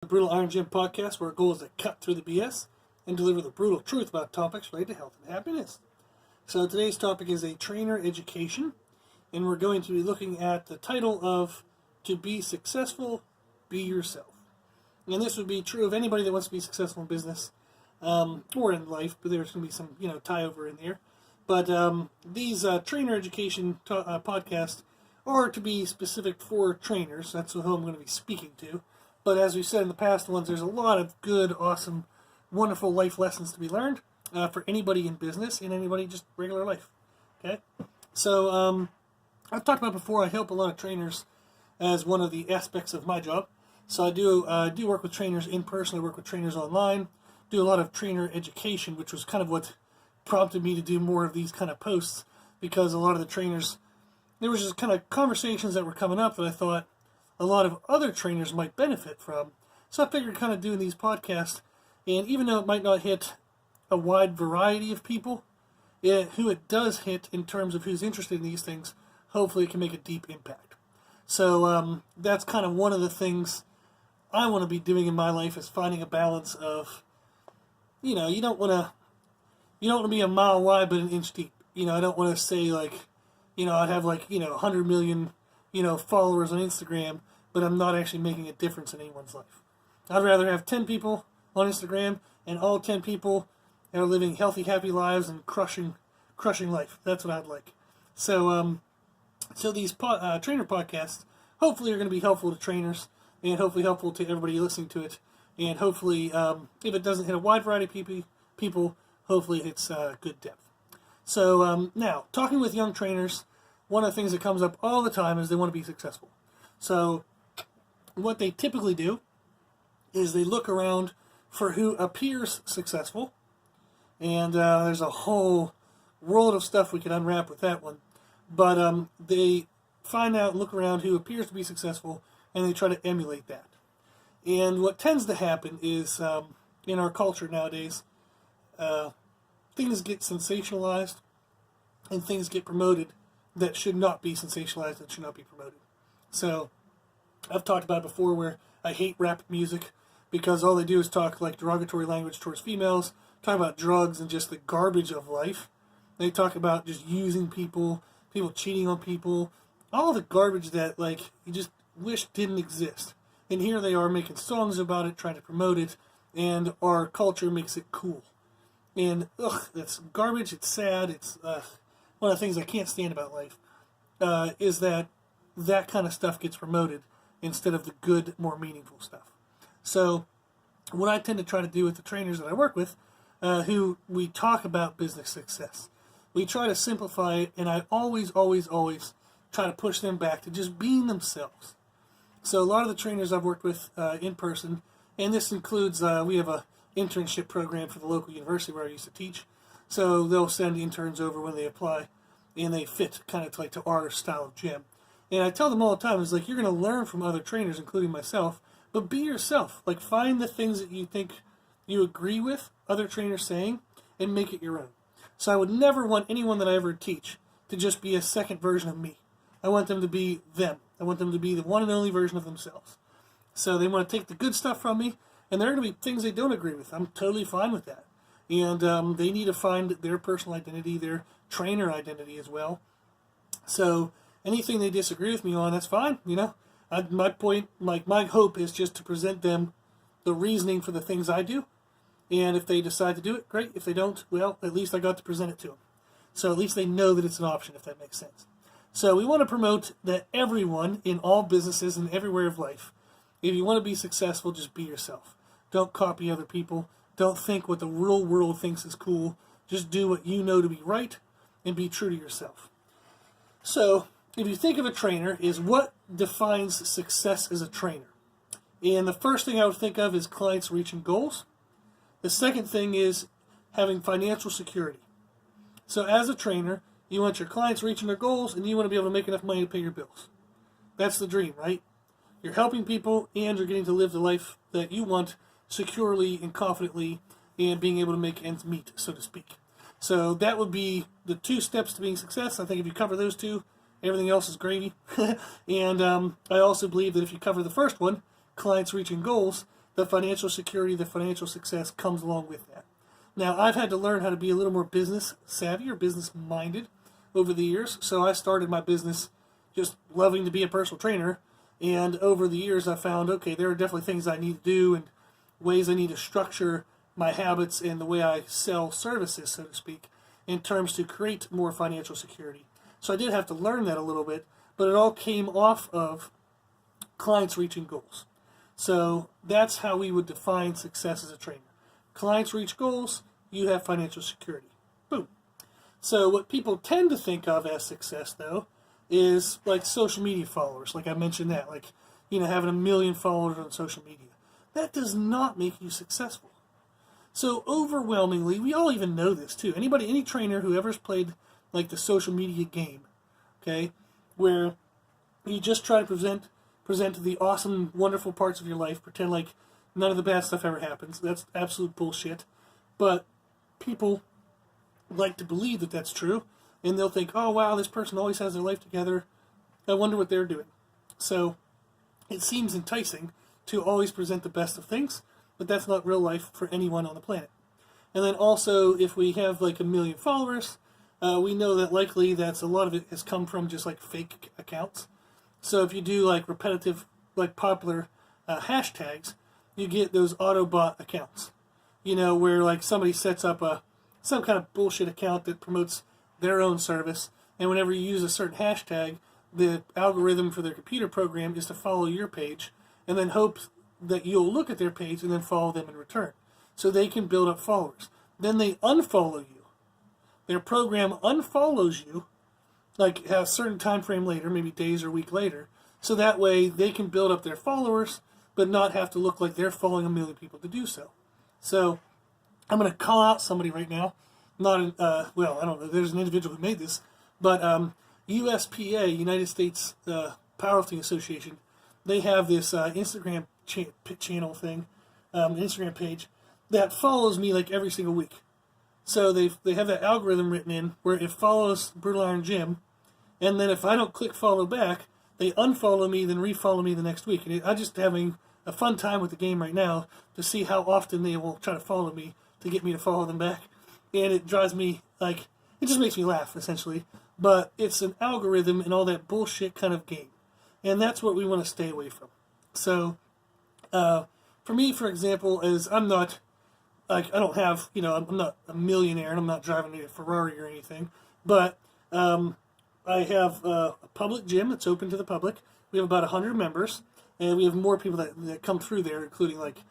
The Brutal Iron Gym podcast, where our goal is to cut through the BS and deliver the brutal truth about topics related to health and happiness. So today's topic is a trainer education, and we're going to be looking at the title of To Be Successful, Be Yourself. And this would be true of anybody that wants to be successful in business or in life, but there's going to be some tie over in there. But these trainer education podcasts are to be specific for trainers. That's who I'm going to be speaking to. But as we said in the past ones, there's a lot of good, awesome, wonderful life lessons to be learned for anybody in business and anybody just regular life. Okay? So I've talked about before, I help a lot of trainers as one of the aspects of my job. So I do work with trainers in person. I work with trainers online. Do a lot of trainer education, which was kind of what prompted me to do more of these kind of posts, because a lot of the trainers, there was just kind of conversations that were coming up that I thought a lot of other trainers might benefit from. So I figured kind of doing these podcasts, and even though it might not hit a wide variety of people, who it does hit in terms of who's interested in these things, hopefully it can make a deep impact. So that's kind of one of the things I want to be doing in my life, is finding a balance of, you don't want to be a mile wide but an inch deep. I don't want to say like, I'd have 100 million, followers on Instagram, but I'm not actually making a difference in anyone's life. I'd rather have 10 people on Instagram and all 10 people are living healthy, happy lives and crushing life. That's what I'd like. So these trainer podcasts hopefully are going to be helpful to trainers and hopefully helpful to everybody listening to it. And hopefully, if it doesn't hit a wide variety of people, hopefully it hits good depth. So now, talking with young trainers, one of the things that comes up all the time is they want to be successful. So what they typically do is they look around for who appears successful. And there's a whole world of stuff we can unwrap with that one. But they find out and look around who appears to be successful, and they try to emulate that. And what tends to happen is, in our culture nowadays, things get sensationalized and things get promoted that should not be sensationalized, that should not be promoted. So I've talked about it before where I hate rap music because all they do is talk like derogatory language towards females, talk about drugs and just the garbage of life. They talk about just using people cheating on people, all the garbage that you just wish didn't exist. And here they are making songs about it, trying to promote it, and our culture makes it cool. And, that's garbage, it's sad, it's one of the things I can't stand about life, is that kind of stuff gets promoted instead of the good, more meaningful stuff. So, what I tend to try to do with the trainers that I work with, who we talk about business success, we try to simplify it, and I always try to push them back to just being themselves. So a lot of the trainers I've worked with in person, and this includes, we have a internship program for the local university where I used to teach. So they'll send interns over when they apply, and they fit kind of to our style of gym. And I tell them all the time, it's like, you're going to learn from other trainers, including myself, but be yourself. Like, find the things that you think you agree with other trainers saying and make it your own. So I would never want anyone that I ever teach to just be a second version of me. I want them to be them. I want them to be the one and only version of themselves. So they want to take the good stuff from me, and there are going to be things they don't agree with. I'm totally fine with that. And they need to find their personal identity, their trainer identity as well. So anything they disagree with me on, that's fine. My point, my hope is just to present them the reasoning for the things I do. And if they decide to do it, great. If they don't, well, at least I got to present it to them. So at least they know that it's an option, if that makes sense. So we want to promote that everyone in all businesses and everywhere of life, if you want to be successful, just be yourself. Don't copy other people. Don't think what the real world thinks is cool. Just do what you know to be right and be true to yourself. So if you think of a trainer, is what defines success as a trainer? And the first thing I would think of is clients reaching goals. The second thing is having financial security. So as a trainer, you want your clients reaching their goals, and you want to be able to make enough money to pay your bills. That's the dream, right? You're helping people, and you're getting to live the life that you want securely and confidently, and being able to make ends meet, so to speak. So that would be the two steps to being success. I think if you cover those two, everything else is gravy. And I also believe that if you cover the first one, clients reaching goals, the financial security, the financial success comes along with that. Now, I've had to learn how to be a little more business savvy or business minded over the years. So I started my business just loving to be a personal trainer. And over the years, I found, okay, there are definitely things I need to do and ways I need to structure my habits and the way I sell services, so to speak, in terms to create more financial security. So I did have to learn that a little bit, but it all came off of clients reaching goals. So that's how we would define success as a trainer. Clients reach goals, you have financial security. Boom. So what people tend to think of as success, though, is like social media followers. Like I mentioned that, like, having 1 million followers on social media. That does not make you successful. So overwhelmingly, we all even know this too. Any trainer who ever's played like the social media game, okay, where you just try to present the awesome, wonderful parts of your life, pretend like none of the bad stuff ever happens. That's absolute bullshit. But people like to believe that that's true, and they'll think, oh wow, this person always has their life together. I wonder what they're doing. So it seems enticing to always present the best of things, but that's not real life for anyone on the planet. And then also, if we have like 1 million followers, we know that likely that's a lot of it has come from just like fake accounts. So if you do like repetitive, like popular hashtags, you get those Autobot accounts, where like somebody sets up some kind of bullshit account that promotes their own service, and whenever you use a certain hashtag, the algorithm for their computer program is to follow your page, and then hope that you'll look at their page and then follow them in return. So they can build up followers. Then they unfollow you. Their program unfollows you, like a certain time frame later, maybe days or a week later, so that way they can build up their followers, but not have to look like they're following 1 million people to do so. So I'm going to call out somebody right now. I don't know, there's an individual who made this, but USPA, United States Powerlifting Association, they have this Instagram channel thing, Instagram page, that follows me like every single week. So they have that algorithm written in where it follows Brutal Iron Gym, and then if I don't click follow back, they unfollow me, then refollow me the next week. And I'm just having a fun time with the game right now to see how often they will try to follow me to get me to follow them back. And it drives me, like, it just makes me laugh, essentially. But it's an algorithm and all that bullshit kind of game. And that's what we want to stay away from. So, for me, for example, is I'm not, like, I don't have, I'm not a millionaire and I'm not driving a Ferrari or anything. But I have a public gym that's open to the public. We have about 100 members. And we have more people that come through there, including, like,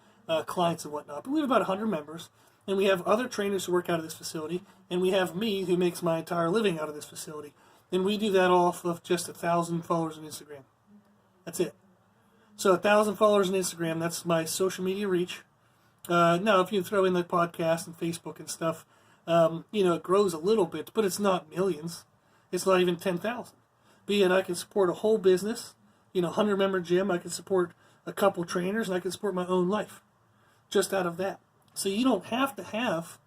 clients and whatnot. But we have about 100 members. And we have other trainers who work out of this facility, and we have me who makes my entire living out of this facility. And we do that off of just 1,000 followers on Instagram. That's it. So 1,000 followers on Instagram, that's my social media reach. Now, if you throw in the podcast and Facebook and stuff, it grows a little bit, but it's not millions. It's not even 10,000. But yet I can support a whole business, 100-member gym. I can support a couple trainers, and I can support my own life just out of that. So you don't have to have,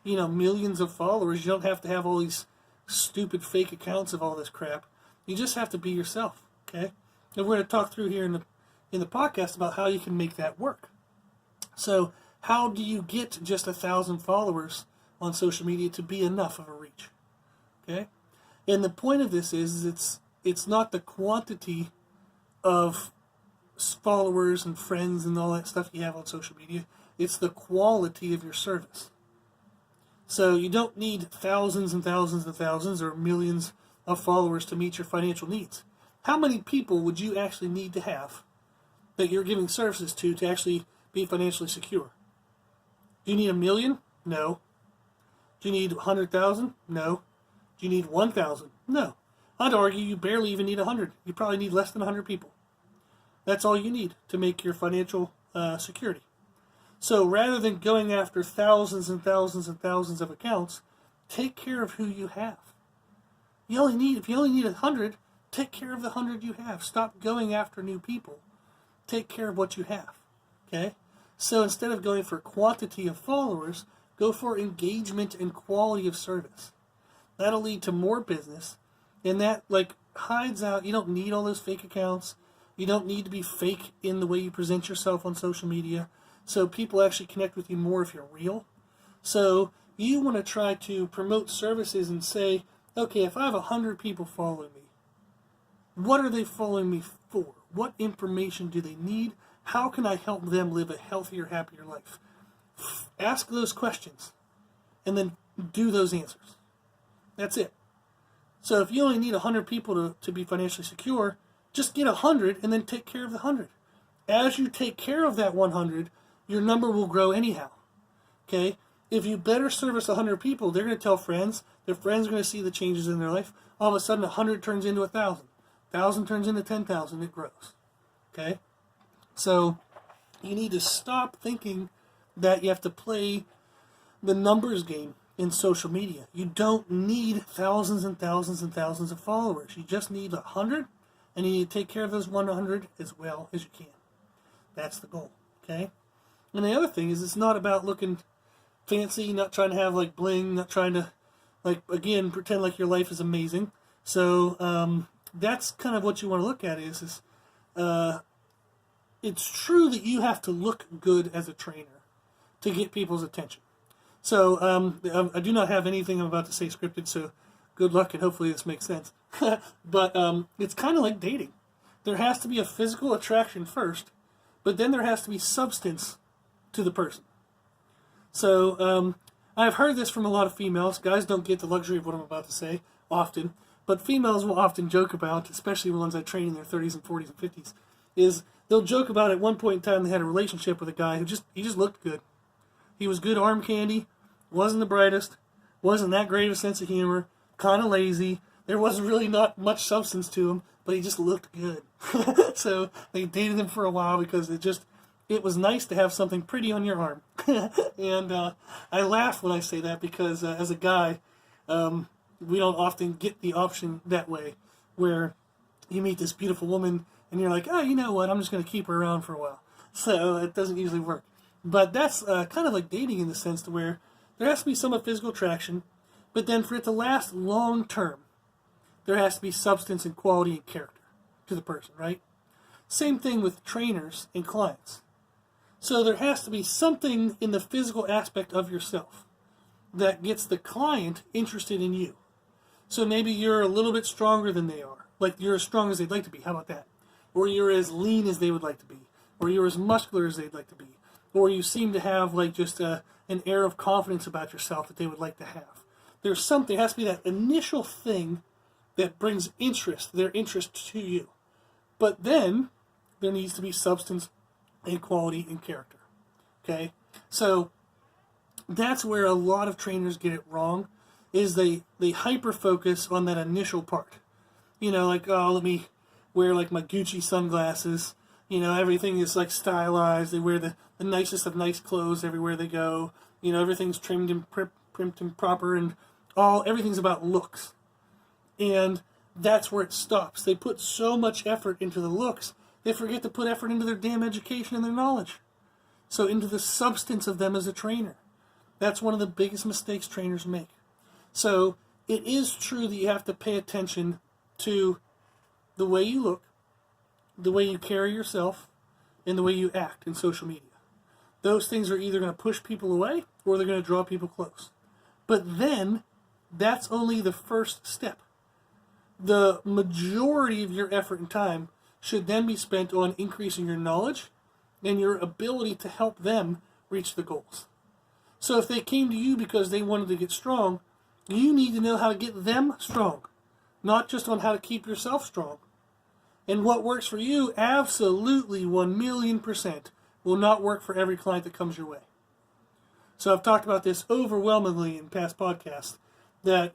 millions of followers. You don't have to have all these stupid fake accounts of all this crap. You just have to be yourself, okay? And we're going to talk through here in the podcast about how you can make that work. So how do you get just 1,000 followers on social media to be enough of a reach, okay? And the point of this is it's not the quantity of followers and friends and all that stuff you have on social media. It's the quality of your service. So you don't need thousands and thousands and thousands or millions of followers to meet your financial needs. How many people would you actually need to have that you're giving services to actually be financially secure? Do you need 1 million? No. Do you need 100,000? No. Do you need 1,000? No. I'd argue you barely even need 100. You probably need less than 100 people. That's all you need to make your financial security. So rather than going after thousands and thousands and thousands of accounts, take care of who you have. If you only need 100, take care of the 100 you have. Stop going after new people. Take care of what you have. Okay? So instead of going for quantity of followers, go for engagement and quality of service. That'll lead to more business, and that hides out. You don't need all those fake accounts. You don't need to be fake in the way you present yourself on social media. so people actually connect with you more if you're real. So you want to try to promote services and say, okay, if I have 100 people following me, what are they following me for? What information do they need? How can I help them live a healthier, happier life? Ask those questions and then do those answers. That's it. So if you only need 100 people to be financially secure, just get 100 and then take care of the 100. As you take care of that 100, your number will grow anyhow. Okay? If you better service 100 people, they're going to tell friends. Their friends are going to see the changes in their life. All of a sudden, 100 turns into 1,000. 1,000 turns into 10,000. It grows. Okay? So you need to stop thinking that you have to play the numbers game in social media. You don't need thousands and thousands and thousands of followers. You just need 100, and you need to take care of those 100 as well as you can. That's the goal. Okay? And the other thing is, it's not about looking fancy, not trying to have like bling, not trying to again pretend like your life is amazing. So that's kind of what you want to look at is it's true that you have to look good as a trainer to get people's attention. So I do not have anything I'm about to say scripted, so good luck and hopefully this makes sense. But it's kind of like dating. There has to be a physical attraction first, but then there has to be substance to the person. So I've heard this from a lot of females. Guys don't get the luxury of what I'm about to say often, but females will often joke about, especially the ones I train in their 30s and 40s and 50s, is they'll joke about at one point in time they had a relationship with a guy who just looked good. He was good arm candy, wasn't the brightest, wasn't that great of a sense of humor, kind of lazy. There wasn't really not much substance to him, but he just looked good. So they dated him for a while because it was nice to have something pretty on your arm. And I laugh when I say that because as a guy, we don't often get the option that way where you meet this beautiful woman and you're like, oh, you know what, I'm just going to keep her around for a while. So it doesn't usually work. But that's kind of like dating in the sense to where there has to be some physical attraction, but then for it to last long term, there has to be substance and quality and character to the person, right? Same thing with trainers and clients. So there has to be something in the physical aspect of yourself that gets the client interested in you. So maybe you're a little bit stronger than they are. Like you're as strong as they'd like to be. How about that? Or you're as lean as they would like to be. Or you're as muscular as they'd like to be. Or you seem to have like just an air of confidence about yourself that they would like to have. There's something, it has to be that initial thing that brings their interest to you. But then there needs to be substance and quality and character. Okay? So that's where a lot of trainers get it wrong, is they hyper focus on that initial part. You know, like, oh, let me wear like my Gucci sunglasses. You know, everything is like stylized. They wear the nicest of nice clothes everywhere they go. You know, everything's trimmed and primped and proper, and everything's about looks. And that's where it stops. They put so much effort into the looks, they forget to put effort into their damn education and their knowledge. So into the substance of them as a trainer. That's one of the biggest mistakes trainers make. So it is true that you have to pay attention to the way you look, the way you carry yourself, and the way you act in social media. Those things are either going to push people away or they're going to draw people close. But then, that's only the first step. The majority of your effort and time should then be spent on increasing your knowledge and your ability to help them reach the goals. So if they came to you because they wanted to get strong, you need to know how to get them strong, not just on how to keep yourself strong. And what works for you, absolutely 1,000,000% will not work for every client that comes your way. So I've talked about this overwhelmingly in past podcasts, that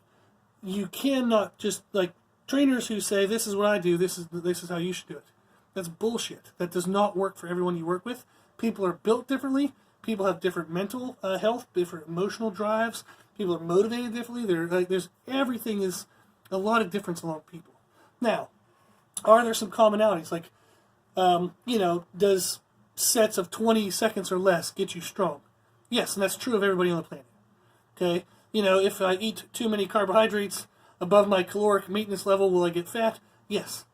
you cannot just, like, trainers who say, this is what I do, this is how you should do it. That's bullshit. That does not work for everyone you work with. People are built differently. People have different mental health, different emotional drives. People are motivated differently. Everything is a lot of difference among people. Now, are there some commonalities? Like, does sets of 20 seconds or less get you strong? Yes, and that's true of everybody on the planet. Okay? You know, if I eat too many carbohydrates above my caloric maintenance level, will I get fat? Yes.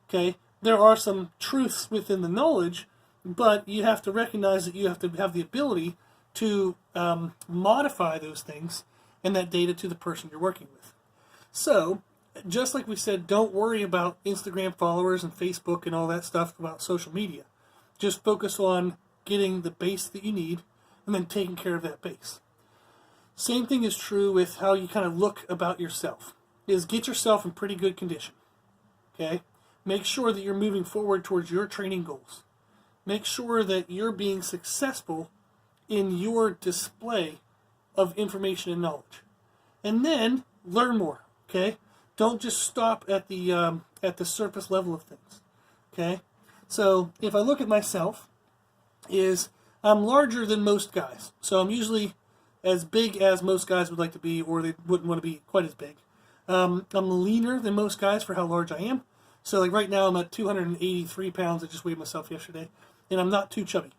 Okay? There are some truths within the knowledge but you have to recognize that you have to have the ability to modify those things and that data to the person you're working with. So, just like we said, don't worry about Instagram followers and Facebook and all that stuff about social media. Just focus on getting the base that you need and then taking care of that base. Same thing is true with how you kind of look about yourself. Is get yourself in pretty good condition. Okay? Make sure that you're moving forward towards your training goals. Make sure that you're being successful in your display of information and knowledge. And then learn more. Okay? Don't just stop at the surface level of things. Okay? So if I look at myself, I'm larger than most guys. So I'm usually as big as most guys would like to be, or they wouldn't want to be quite as big. I'm leaner than most guys for how large I am. So like right now I'm at 283 pounds. I just weighed myself yesterday. And I'm not too chubby.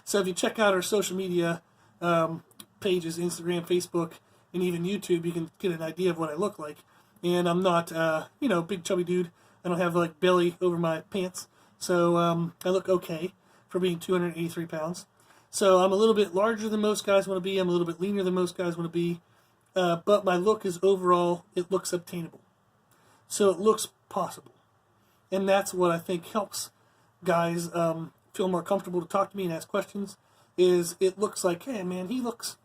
So if you check out our social media pages, Instagram, Facebook, and even YouTube, you can get an idea of what I look like. And I'm not, big chubby dude. I don't have like belly over my pants. So I look okay for being 283 pounds. So I'm a little bit larger than most guys want to be. I'm a little bit leaner than most guys want to be. But my look is overall, it looks obtainable. So it looks possible. And that's what I think helps guys feel more comfortable to talk to me and ask questions, is it looks like, hey man, he looks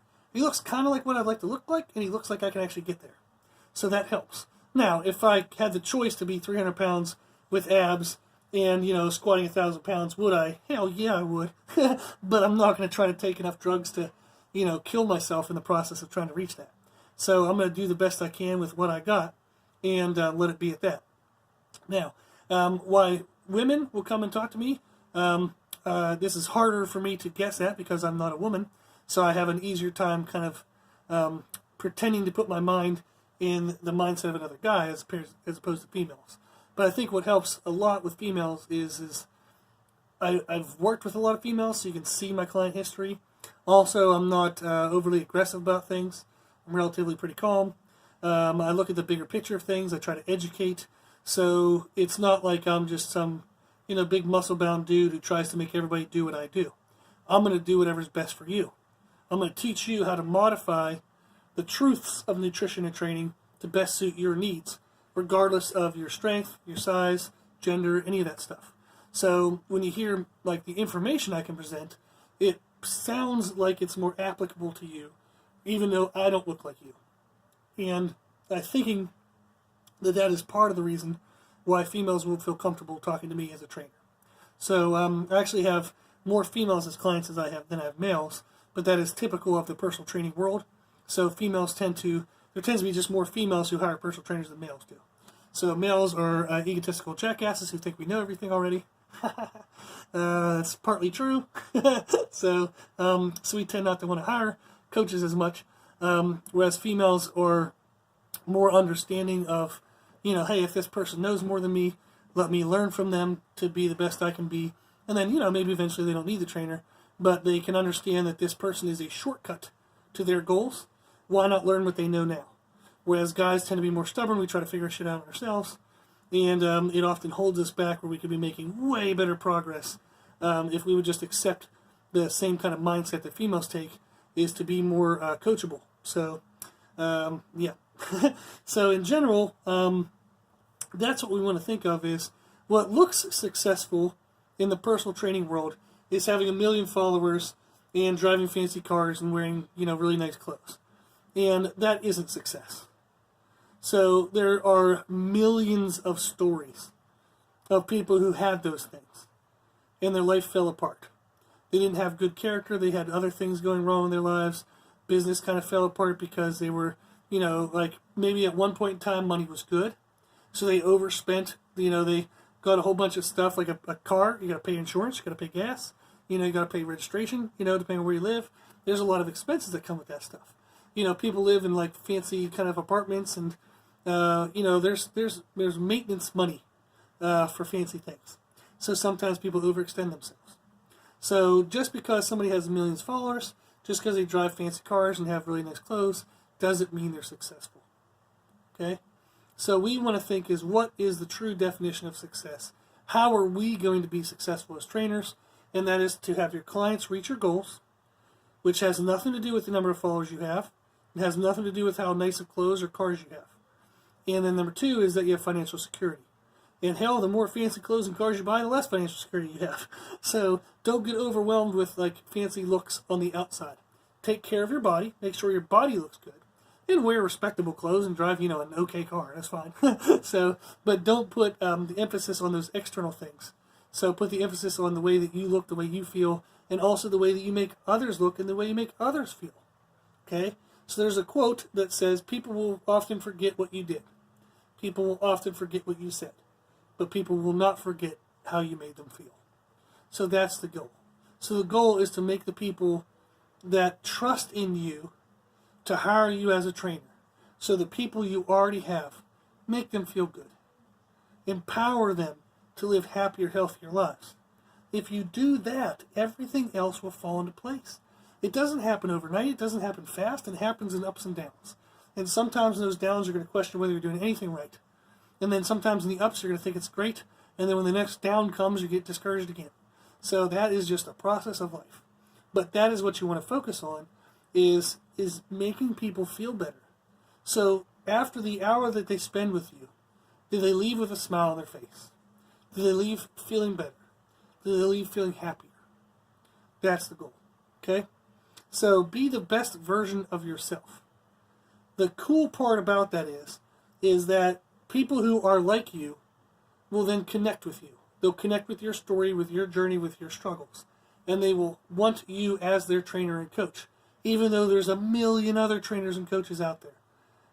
kind of like what I'd like to look like, and he looks like I can actually get there. So that helps. Now, if I had the choice to be 300 pounds with abs and, squatting 1,000 pounds, would I? Hell yeah, I would. But I'm not going to try to take enough drugs to, kill myself in the process of trying to reach that. So I'm going to do the best I can with what I got and let it be at that. Now, why women will come and talk to me, this is harder for me to guess at because I'm not a woman, so I have an easier time kind of pretending to put my mind in the mindset of another guy as opposed to females. But I think what helps a lot with females is I've worked with a lot of females, so you can see my client history. Also, I'm not overly aggressive about things. I'm relatively pretty calm. I look at the bigger picture of things. I try to educate. So it's not like I'm just some, big muscle-bound dude who tries to make everybody do what I do. I'm going to do whatever's best for you. I'm going to teach you how to modify the truths of nutrition and training to best suit your needs, regardless of your strength, your size, gender, any of that stuff. So when you hear like the information I can present, it sounds like it's more applicable to you, even though I don't look like you. And I'm thinking that is part of the reason why females will feel comfortable talking to me as a trainer. So I actually have more females as clients than I have males, but that is typical of the personal training world. So there tends to be just more females who hire personal trainers than males do. So males are egotistical jackasses who think we know everything already. That's partly true. So we tend not to want to hire coaches as much, whereas females are more understanding of, hey, if this person knows more than me, let me learn from them to be the best I can be. And then, maybe eventually they don't need the trainer, but they can understand that this person is a shortcut to their goals. Why not learn what they know now? Whereas guys tend to be more stubborn. We try to figure shit out ourselves. And it often holds us back where we could be making way better progress if we would just accept the same kind of mindset that females take, is to be more coachable. So, yeah. So in general, that's what we want to think of is what looks successful in the personal training world is having 1 million followers and driving fancy cars and wearing, really nice clothes. And that isn't success. So there are millions of stories of people who had those things and their life fell apart. They didn't have good character. They had other things going wrong in their lives. Business kind of fell apart because they were, like maybe at one point in time money was good. So they overspent, they got a whole bunch of stuff like a car. You got to pay insurance, you got to pay gas, you got to pay registration, depending on where you live. There's a lot of expenses that come with that stuff. People live in like fancy kind of apartments and, there's maintenance money for fancy things. So sometimes people overextend themselves. So just because somebody has millions of followers, just because they drive fancy cars and have really nice clothes, doesn't mean they're successful. Okay? So we want to think is what is the true definition of success? How are we going to be successful as trainers? and that is to have your clients reach your goals, which has nothing to do with the number of followers you have. It has nothing to do with how nice of clothes or cars you have. And then number 2 is that you have financial security. And hell, the more fancy clothes and cars you buy, the less financial security you have. So don't get overwhelmed with like fancy looks on the outside. Take care of your body. Make sure your body looks good. And wear respectable clothes and drive, an okay car. That's fine. But don't put the emphasis on those external things. So put the emphasis on the way that you look, the way you feel, and also the way that you make others look and the way you make others feel. Okay? So there's a quote that says, people will often forget what you did. People will often forget what you said. But people will not forget how you made them feel. So that's the goal. So the goal is to make the people that trust in you to hire you as a trainer. So the people you already have, make them feel good. Empower them to live happier, healthier lives. If you do that, everything else will fall into place. It doesn't happen overnight. It doesn't happen fast. It happens in ups and downs. And sometimes in those downs, you're going to question whether you're doing anything right. And then sometimes in the ups, you're going to think it's great. And then when the next down comes, you get discouraged again. So that is just a process of life. But that is what you want to focus on, is making people feel better. So after the hour that they spend with you, do they leave with a smile on their face? Do they leave feeling better? Do they leave feeling happier? That's the goal. Okay? So be the best version of yourself. The cool part about that is that people who are like you will then connect with you. They'll connect with your story, with your journey, with your struggles. And they will want you as their trainer and coach, even though there's a million other trainers and coaches out there.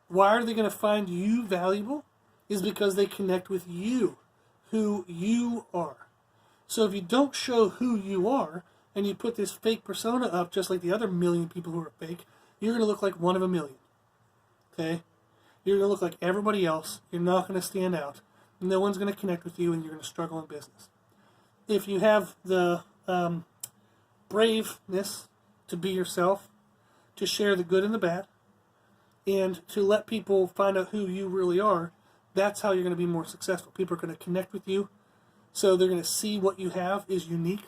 Why are they going to find you valuable? Is because they connect with you, who you are. So if you don't show who you are, and you put this fake persona up just like the other million people who are fake, you're going to look like one of a million. Okay? You're going to look like everybody else. You're not going to stand out. No one's going to connect with you, and you're going to struggle in business. If you have the braveness to be yourself, to share the good and the bad, and to let people find out who you really are, that's how you're going to be more successful. People are going to connect with you, so they're going to see what you have is unique.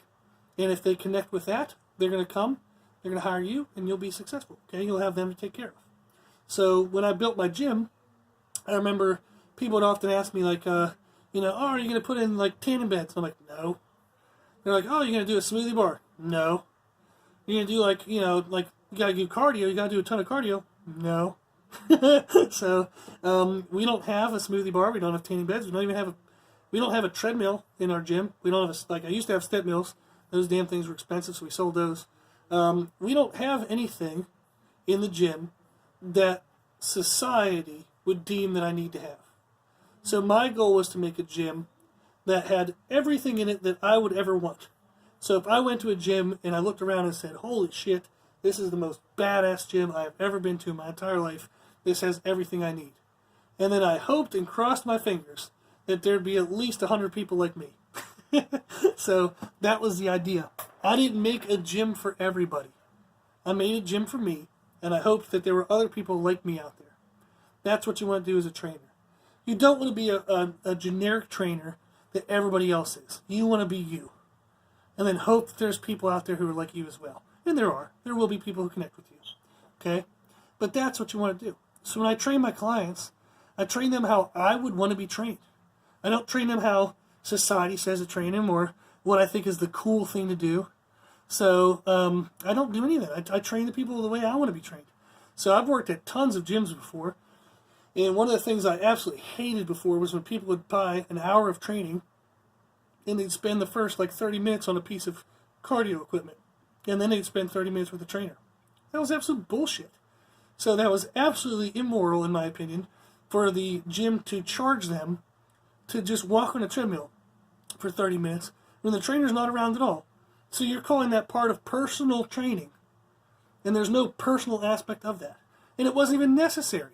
And if they connect with that, they're going to come, they're going to hire you, and you'll be successful. Okay, you'll have them to take care of. So when I built my gym, I remember people would often ask me like, are you going to put in like tandem beds? I'm like, no. They're like, oh, you're going to do a smoothie bar? No. You're going to do like, you got to do cardio, you got to do a ton of cardio? No. So we don't have a smoothie bar. We don't have tandem beds. We don't have a treadmill in our gym. We don't have I used to have step mills. Those damn things were expensive, so we sold those. We don't have anything in the gym that society would deem that I need to have. So my goal was to make a gym that had everything in it that I would ever want. So if I went to a gym and I looked around and said, holy shit, this is the most badass gym I have ever been to in my entire life. This has everything I need. And then I hoped and crossed my fingers that there'd be at least 100 people like me. So that was the idea. I didn't make a gym for everybody. I made a gym for me, and I hoped that there were other people like me out there. That's what you want to do as a trainer. You don't want to be a generic trainer that everybody else is. You want to be you. And then hope that there's people out there who are like you as well. And there are. There will be people who connect with you. Okay? But that's what you want to do. So when I train my clients, I train them how I would want to be trained. I don't train them how society says to train them or what I think is the cool thing to do. So I don't do any of that. I train the people the way I want to be trained. So I've worked at tons of gyms before. And one of the things I absolutely hated before was when people would buy an hour of training and they'd spend the first 30 minutes on a piece of cardio equipment. And then they'd spend 30 minutes with a trainer. That was absolute bullshit. So that was absolutely immoral, in my opinion, for the gym to charge them to just walk on a treadmill for 30 minutes when the trainer's not around at all. So you're calling that part of personal training. And there's no personal aspect of that. And it wasn't even necessary.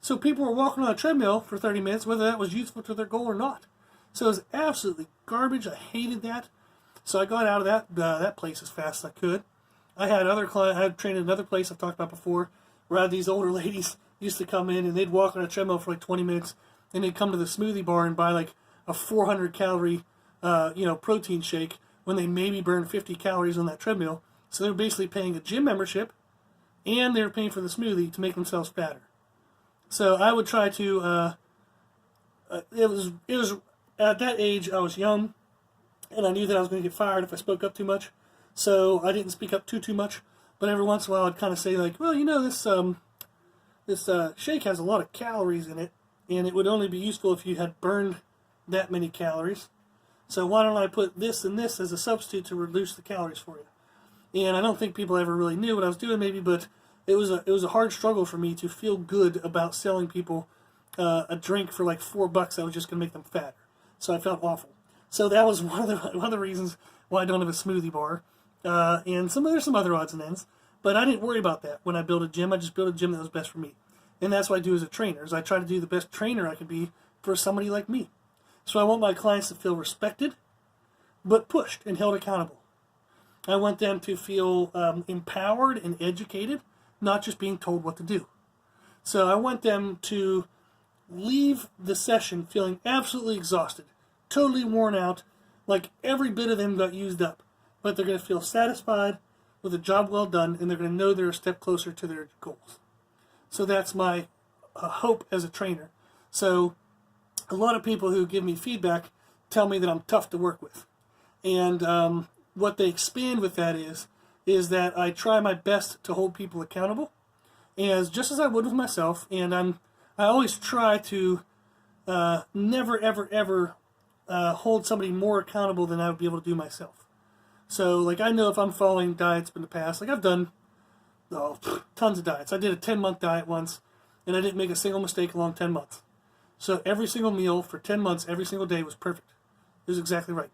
So people were walking on a treadmill for 30 minutes, whether that was useful to their goal or not. So it was absolutely garbage. I hated that. So I got out of that place as fast as I could. I had other clients. I had trained in another place I've talked about before, where I had these older ladies used to come in and they'd walk on a treadmill for 20 minutes, and they'd come to the smoothie bar and buy a 400 calorie, protein shake when they maybe burn 50 calories on that treadmill. So they're basically paying a gym membership, and they're paying for the smoothie to make themselves fatter. So I would try to, it was at that age, I was young, and I knew that I was going to get fired if I spoke up too much. So I didn't speak up too much, but every once in a while I'd kind of say like, well, you know, this shake has a lot of calories in it, and it would only be useful if you had burned that many calories. So why don't I put this and this as a substitute to reduce the calories for you? And I don't think people ever really knew what I was doing, maybe, but it was a hard struggle for me to feel good about selling people a drink for like $4 that was just going to make them fatter. So I felt awful. So that was one of the reasons why I don't have a smoothie bar. And there's some other odds and ends, but I didn't worry about that when I built a gym. I just built a gym that was best for me, and that's what I do as a trainer. Is I try to do the best trainer I can be for somebody like me. So I want my clients to feel respected, but pushed and held accountable. I want them to feel empowered and educated, not just being told what to do. So I want them to leave the session feeling absolutely exhausted, totally worn out, like every bit of them got used up. But they're going to feel satisfied with a job well done, and they're going to know they're a step closer to their goals. So that's my hope as a trainer. So a lot of people who give me feedback tell me that I'm tough to work with. And what they expand with that is that I try my best to hold people accountable, just as I would with myself. And I always try to never, ever, ever hold somebody more accountable than I would be able to do myself. So, like, I know if I'm following diets in the past, like I've done tons of diets. I did a 10-month diet once, and I didn't make a single mistake along 10 months. So every single meal for 10 months, every single day was perfect. It was exactly right.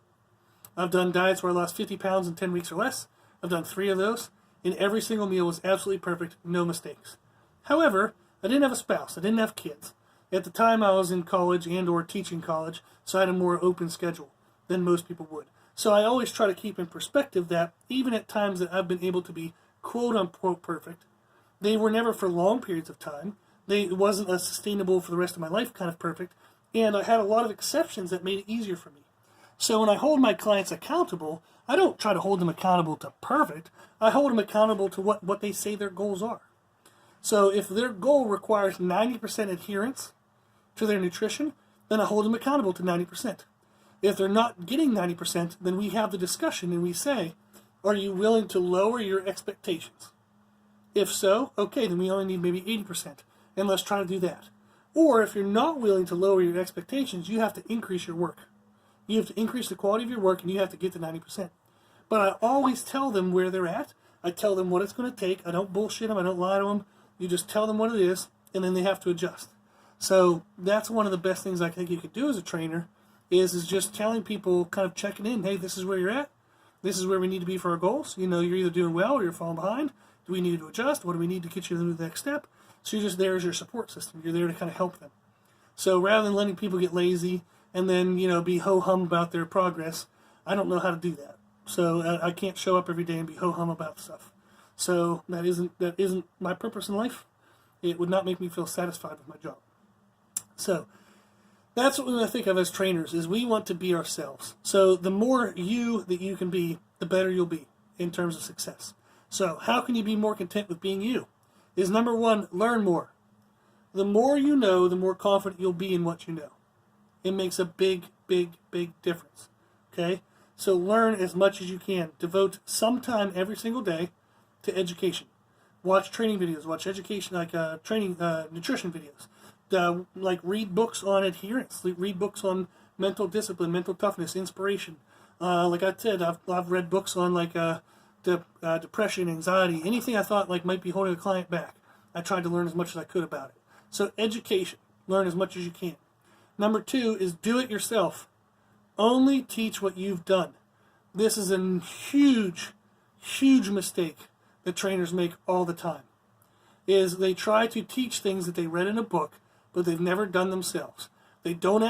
I've done diets where I lost 50 pounds in 10 weeks or less. I've done 3 of those, and every single meal was absolutely perfect, no mistakes. However, I didn't have a spouse. I didn't have kids. At the time, I was in college and or teaching college, so I had a more open schedule than most people would. So I always try to keep in perspective that even at times that I've been able to be quote-unquote perfect, they were never for long periods of time. It wasn't a sustainable for the rest of my life kind of perfect, and I had a lot of exceptions that made it easier for me. So when I hold my clients accountable, I don't try to hold them accountable to perfect. I hold them accountable to what they say their goals are. So if their goal requires 90% adherence to their nutrition, then I hold them accountable to 90%. If they're not getting 90%, then we have the discussion and we say, are you willing to lower your expectations? If so, okay, then we only need maybe 80%, and let's try to do that. Or if you're not willing to lower your expectations, you have to increase your work. You have to increase the quality of your work, and you have to get to 90%. But I always tell them where they're at. I tell them what it's going to take. I don't bullshit them. I don't lie to them. You just tell them what it is, and then they have to adjust. So that's one of the best things I think you could do as a trainer, is just telling people, kind of checking in, hey, this is where you're at. This is where we need to be for our goals. You know, you're either doing well or you're falling behind. Do we need to adjust? What do we need to get you to the next step? So you're just there as your support system. You're there to kind of help them. So rather than letting people get lazy and then, be ho-hum about their progress, I don't know how to do that. So I can't show up every day and be ho-hum about stuff. So that isn't my purpose in life. It would not make me feel satisfied with my job. So that's what we think of as trainers, is we want to be ourselves. So the more you that you can be, the better you'll be in terms of success. So how can you be more content with being you? Is number 1, learn more. The more you know, the more confident you'll be in what you know. It makes a big, big, big difference. Okay? So learn as much as you can. Devote some time every single day to education. Watch training videos. Watch education, like nutrition videos. Read books on adherence. Read books on mental discipline, mental toughness, inspiration. Like I said, I've read books on depression, anxiety, anything I thought might be holding a client back. I tried to learn as much as I could about it. So education, learn as much as you can. Number 2 is do it yourself. Only teach what you've done. This is a huge, huge mistake that trainers make all the time. Is they try to teach things that they read in a book, but they've never done themselves. They don't